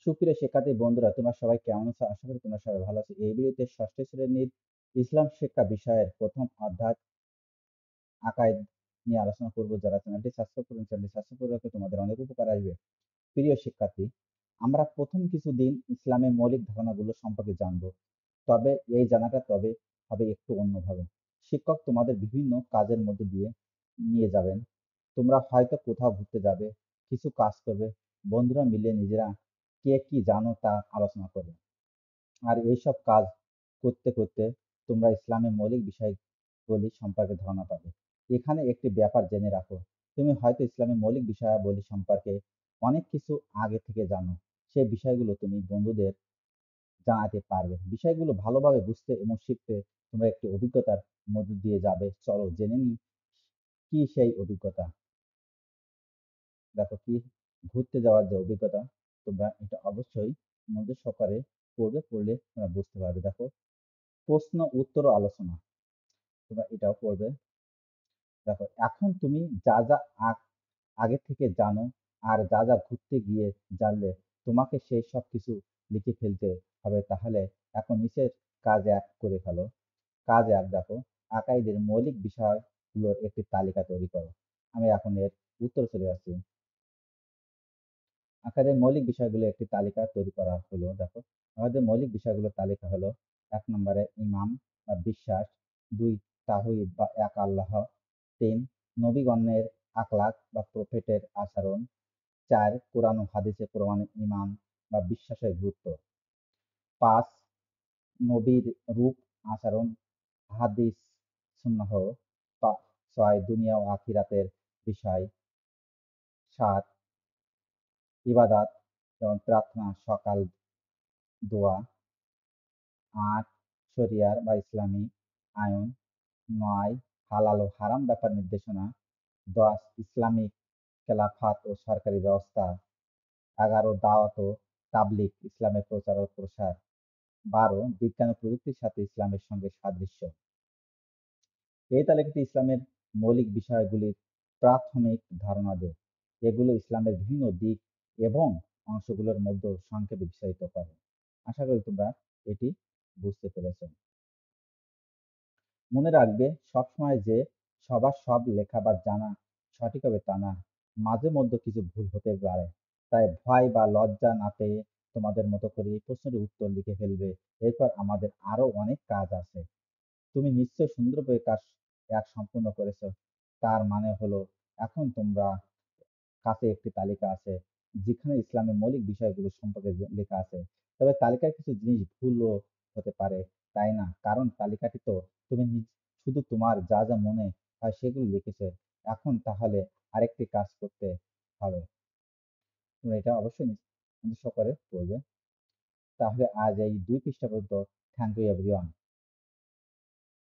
সুপ্রিয় শিক্ষার্থী বন্ধুরা, তোমরা সবাই কেমন আছো? আশা করি তোমরা সবাই ভালো আছো। এই ভিডিওতে ষষ্ঠ শ্রেণীর ইসলাম শিক্ষা বিষয়ের প্রথম অধ্যায় আকাইদ নিয়ে আলোচনা করব। যারা চ্যানেলটি সাবস্ক্রাইব করেন, চ্যানেলটি সাবস্ক্রাইব করে রাখলে তোমাদের অনেক উপকার আসবে। প্রিয় শিক্ষার্থী, আমরা প্রথম কিছুদিন ইসলামের মৌলিক ধারণাগুলো সম্পর্কে জানবো। তবে এই জানাটা হবে একটু অন্যভাবে। শিক্ষক তোমাদের বিভিন্ন কাজের মধ্য দিয়ে নিয়ে যাবেন। তোমরা হয়তো কোথাও ঘুরতে যাবে, কিছু কাজ করবে, বন্ধুরা মিলে নিজেরা কে কি জানো তা আলোচনা করবে। আর এইসব কাজ করতে করতে তোমরা ইসলামের মৌলিক বিষয়গুলি সম্পর্কে ধারণা পাবে। এখানে একটি ব্যাপার জেনে রাখো, তুমি হয়তো ইসলামের মৌলিক বিষয়াবলী সম্পর্কে অনেক কিছু আগে থেকে জানো। সেই বিষয়গুলো তুমি বন্ধুদের জানাতে পারবে। বিষয়গুলো ভালোভাবে বুঝতে এবং শিখতে তোমরা একটি অভিজ্ঞতার মধ্য দিয়ে যাবে। চলো জেনে নিই কি সেই অভিজ্ঞতা। দেখো কি, ঘুরতে যাওয়ার যে অভিজ্ঞতা, তোমরা এটা অবশ্যই মনোযোগ সহকারে পড়লে তোমরা বুঝতে পারবে। দেখো, প্রশ্ন উত্তর ও আলোচনা, তোমরা এটাও পড়বে। দেখো, এখন তুমি যা যা আগে থেকে জানো আর যা যা ঘুরতে গিয়ে জানলে, তোমাকে সেই সব কিছু লিখে ফেলতে হবে। তাহলে এখন নিচের কাজ এক করে ফেলো। কাজ এক, দেখো, আকাইদের মৌলিক বিষয়গুলোর একটি তালিকা তৈরি করো। আমি এখন এর উত্তর চলে যাচ্ছি। আকাইদের মৌলিক বিষয়গুলো একটি তালিকা তৈরি করা হলো। দেখো, আমাদের মৌলিক বিষয়গুলোর তালিকা হলো: ১ নম্বরে ইমান বা বিশ্বাস, ২ তাওহীদ বা এক আল্লাহ, ৩ নবীগণের আখলাক বা প্রফেটের আচরণ, ৪ কোরআন ও হাদিসে প্রমাণিত ঈমান বা বিশ্বাসের গুরুত্ব, ৫ নবীর রূপ, আচরণ, হাদিস, সুন্নাহ, ৬ দুনিয়া ও আখিরাতের বিষয়, ৭ ইবাদাত যেমন প্রার্থনা, সকাল দোয়া, ৮ শরিয়ার বা ইসলামী আইন, ৯ হালাল ও হারাম ব্যাপার নির্দেশনা, ১০ ইসলামিক খেলাফত ও সরকারি ব্যবস্থা, ১১ দাওয়াত ও তাবলীগ ইসলামের প্রচার ও প্রসার, ১২ বিজ্ঞান ও প্রযুক্তির সাথে ইসলামের সঙ্গে সাদৃশ্য। এই তালিকাটি ইসলামের মৌলিক বিষয়গুলির প্রাথমিক ধারণা দেয়। এগুলো ইসলামের বিভিন্ন দিক এবং অংশগুলোর মধ্যে সংক্ষেপে বিস্তারিত করে। আশা করি তোমরা এটি বুঝতে পেরেছ। মনে রাখবে, সবসময় যে সবার সব লেখা বা জানা সঠিক হবে তা না। মাঝে মধ্যে কিছু ভুল হতে পারে। তাই ভয় বা লজ্জা না পেয়ে তোমাদের মতো করে এই প্রশ্নের উত্তর লিখে ফেলবে। এরপর আমাদের আরো অনেক কাজ আছে। তুমি নিশ্চয় সুন্দরভাবে কাজ সম্পূর্ণ করেছো। তার মানে হলো, এখন তোমরা কাছে একটি তালিকা আছে যেখানে ইসলামের মৌলিক বিষয়গুলো সম্পর্কে লেখা আছে। তবে তালিকায় কিছু জিনিস ভুলও হতে পারে, তাই না? কারণ তালিকাটি তো তুমি শুধু তোমার যা যা মনে হয় সেগুলো লিখেছো। এখন তাহলে আরেকটি কাজ করতে হবে, তোমরা এটা অবশ্যই মনোযোগ সহকারে পড়বে। তাহলে আজ এই ২ পৃষ্ঠা পর্যন্ত। Thank you everyone.